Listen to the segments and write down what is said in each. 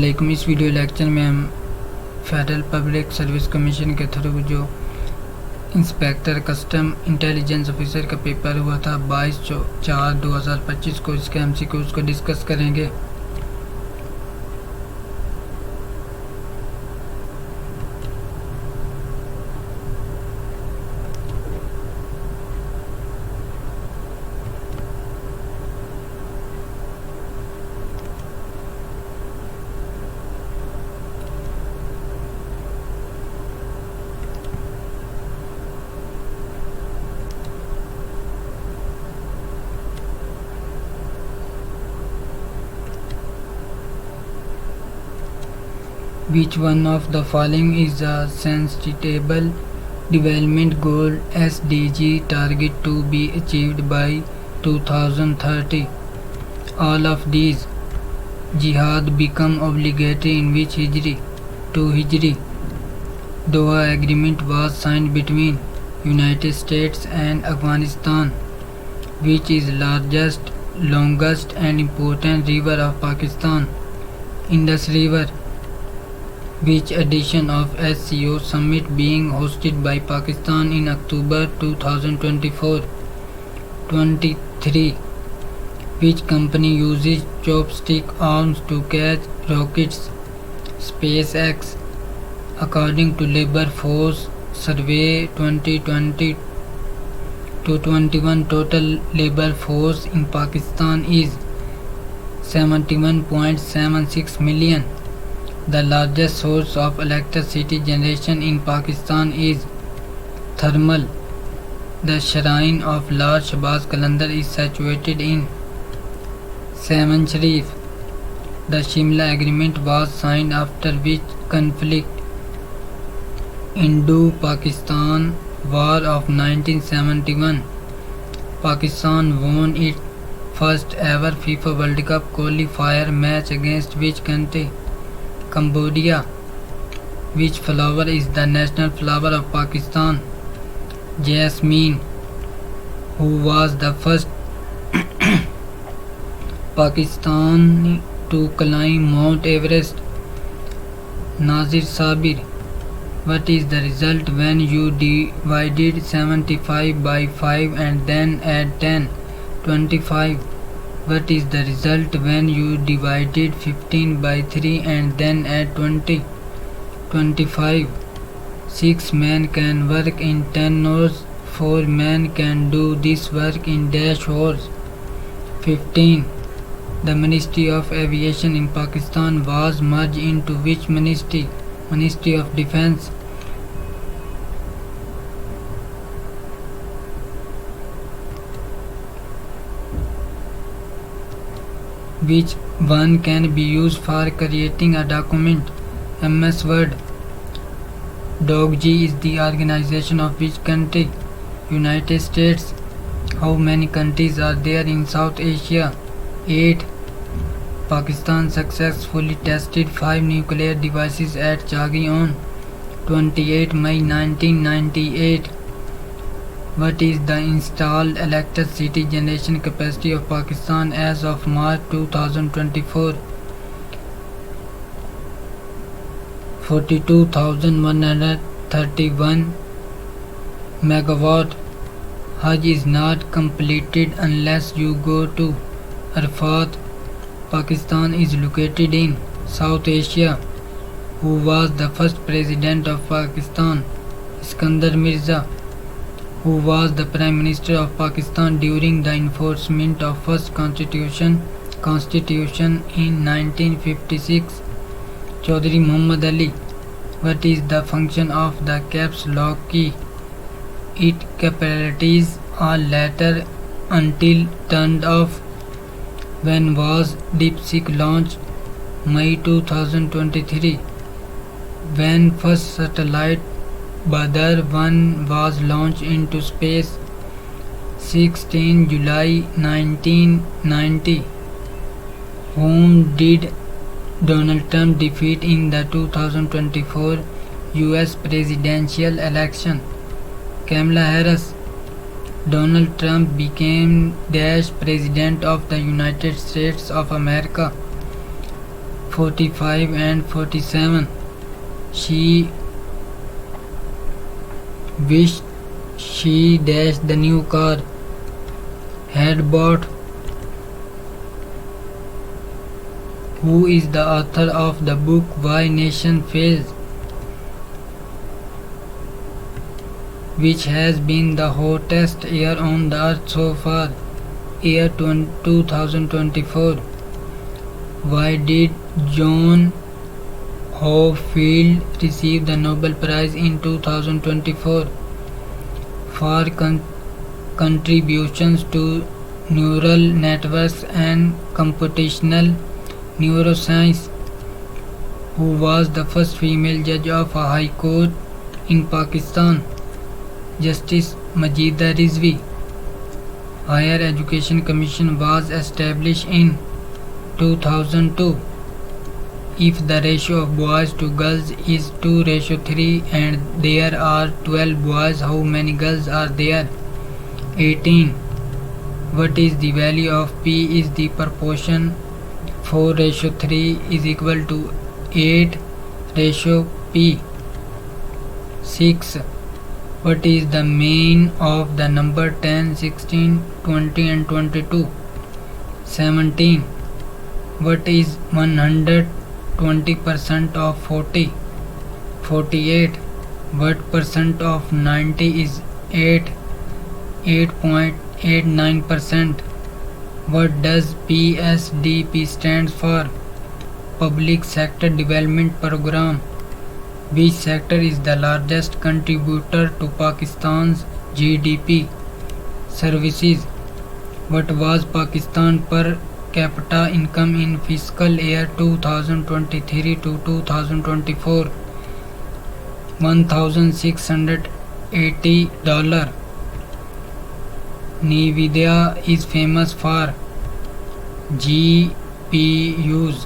अस्सलामुअलैकुम। इस video lecture में हम फेडरल पब्लिक सर्विस कमीशन के थ्रू जो इंस्पेक्टर कस्टम इंटेलिजेंस ऑफिसर का पेपर हुआ था 22/4/2025 को, इसके MCQs को डिस्कस करेंगे। Which one of the following is a Sustainable Development Goal (SDG) target to be achieved by 2030? All of these. Jihad become obligatory in which Hijri? 2 Hijri. Doha Agreement was signed between United States and Afghanistan. Which is largest, longest and important river of Pakistan? Indus River. Which edition of SCO Summit being hosted by Pakistan in October 2024? 23. Which company uses chopstick arms to catch rockets? SpaceX. According to Labor Force Survey 2020 to 21, total labor force in Pakistan is 71.76 million. The largest source of electricity generation in Pakistan is thermal. The shrine of Lord Shahbaz Qalandar is situated in Seven Sharif. The Shimla Agreement was signed after which conflict? Indo-Pakistan War of 1971. Pakistan won its first ever FIFA World Cup qualifier match against which country? Cambodia. Which flower is the national flower of Pakistan? Jasmine. Who was the first Pakistani to climb Mount Everest? Nazir Sabir. What is the result when you divided 75 by 5 and then add 10? 25. What is the result when you divided 15 by 3 and then add 20? 25. 6 men can work in 10 hours. 4 men can do this work in dash hours. 15. The Ministry of Aviation in Pakistan was merged into which ministry? Ministry of Defence. Which one can be used for creating a document? MS Word. DOGG is the organization of which country? United States. How many countries are there in South Asia? 8. Pakistan successfully tested 5 nuclear devices at Chagi on 28 May 1998. What is the installed electricity generation capacity of Pakistan as of March 2024? 42,131 megawatt. Hajj is not completed unless you go to Arafat. Pakistan is located in South Asia. Who was the first president of Pakistan? Iskandar Mirza. Who was the Prime Minister of Pakistan during the enforcement of first constitution in 1956? Chaudhry Muhammad Ali. What is the function of the caps lock key? It capitalizes a letter until turned off. When was DeepSeek launched? May 2023. When first satellite Badr 1 was launched into space? 16 July 1990. Whom did Donald Trump defeat in the 2024 US presidential election? Kamala Harris. Donald Trump became president of the United States of America. 45 and 47. She wished she dashed the new car had bought. Who is the author of the book Why Nation Fails, which has been the hottest year on the earth so far, year 2024? Why did John Hopfield receive the Nobel Prize in 2024 for contributions to neural networks and computational neuroscience? Who was the first female judge of a high court in Pakistan? Justice Majida Rizvi. Higher Education Commission was established in 2002. If the ratio of boys to girls is 2:3 and there are 12 boys, how many girls are there? 18. What is the value of P is the proportion 4:3 is equal to 8 ratio P. 6. What is the mean of the number 10, 16, 20 and 22? 17. What is 120% of 40? 48. What percent of 90 is 8? 8.89%. What does PSDP stands for? Public Sector Development Program. Which sector is the largest contributor to Pakistan's GDP? Services. What was Pakistan per capita income in fiscal year 2023 to 2024? $1,680. NVIDIA is famous for GPUs.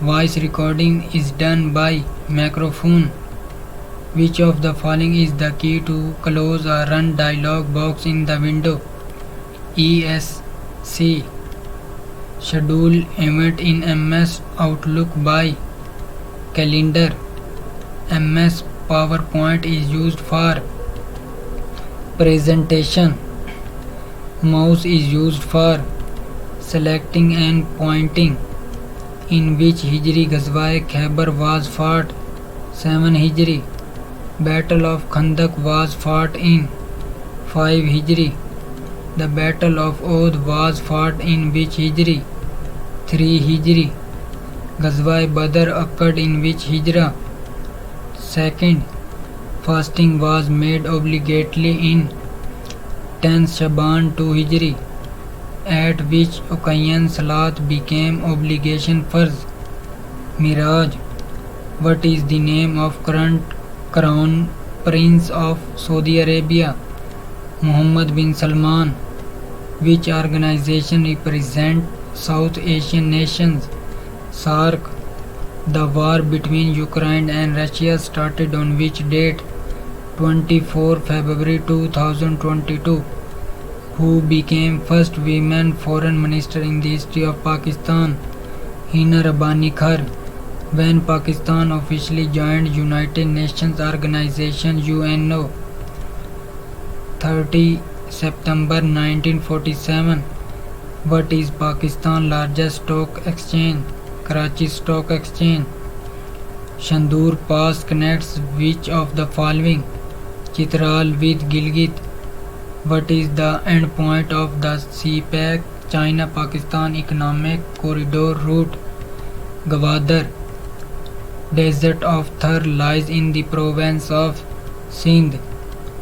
Voice recording is done by microphone. Which of the following is the key to close or run dialog box in the window? ESC. Schedule event in MS Outlook by calendar. MS PowerPoint is used for presentation. Mouse is used for selecting and pointing. In which Hijri Ghazwa-e Khyber was fought? 7 Hijri. Battle of Khandak was fought in 5 Hijri. The Battle of Uhud was fought in which Hijri? 3 Hijri. Ghazwa-e Badr occurred in which Hijra? 2nd. Fasting was made obligatory in 10th Shaban 2 Hijri. At which occasion Salat became obligation farz? Miraj. What is the name of current Crown Prince of Saudi Arabia? Mohammed bin Salman. Which organization represents South Asian nations? SAARC. The war between Ukraine and Russia started on which date? 24 February 2022. Who became first women foreign minister in the history of Pakistan? Hina Rabbani Khar. When Pakistan officially joined United Nations Organization UNO? 30 September 1947. What is Pakistan's largest stock exchange? Karachi Stock Exchange. Shandur Pass connects which of the following? Chitral with Gilgit. What is the endpoint of the CPEC China-Pakistan Economic Corridor route? Gwadar. Desert of Thar lies in the province of Sindh.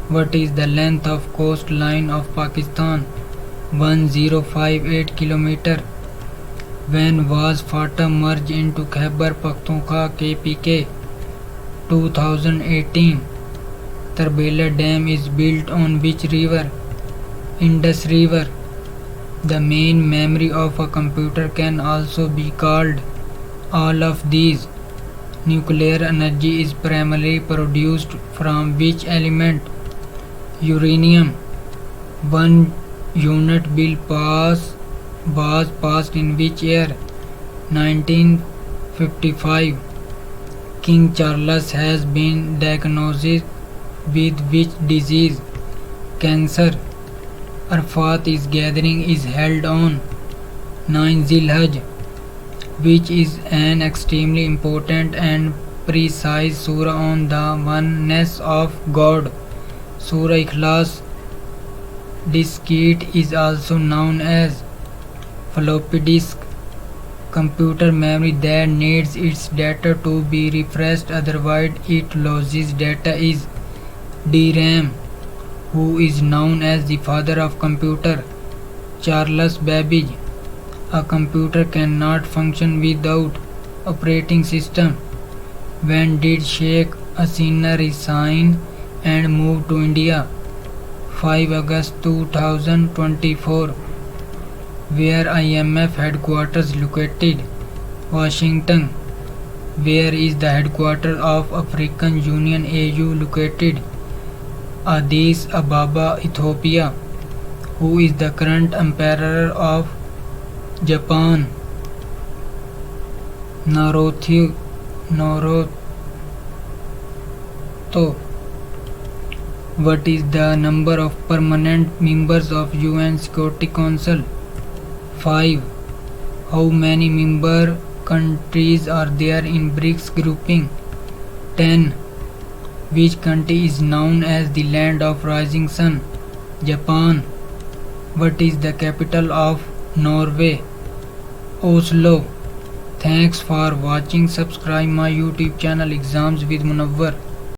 What is the length of coastline of Pakistan? 1058 km. When was FATA merged into Khyber Pakhtunkhwa KPK? 2018. Tarbela Dam is built on which river? Indus River. The main memory of a computer can also be called all of these. Nuclear energy is primarily produced from which element? Uranium. One unit bill was passed in which year? 19 55. King Charles has been diagnosed with which disease? Cancer. Arafat is gathering is held on 9 Zilhaj, which is an extremely important and precise surah on the oneness of God. Surah Ikhlas. Diskette is also known as floppy disk, computer memory that needs its data to be refreshed, otherwise it loses data, is DRAM. Who is known as the father of computer? Charles Babbage. A computer cannot function without operating system. When did Sheikh Hasina resign and move to India? 5 August 2024. Where IMF headquarters located? Washington. Where is the headquarters of African Union AU located? Addis Ababa, Ethiopia. Who is the current emperor of Japan? Naruhito. What is the number of permanent members of UN Security Council? 5. How many member countries are there in BRICS grouping? 10. Which country is known as the land of rising sun? Japan. What is the capital of Norway? Oslo. Thanks for watching. Subscribe my YouTube channel Exams with Munawwar.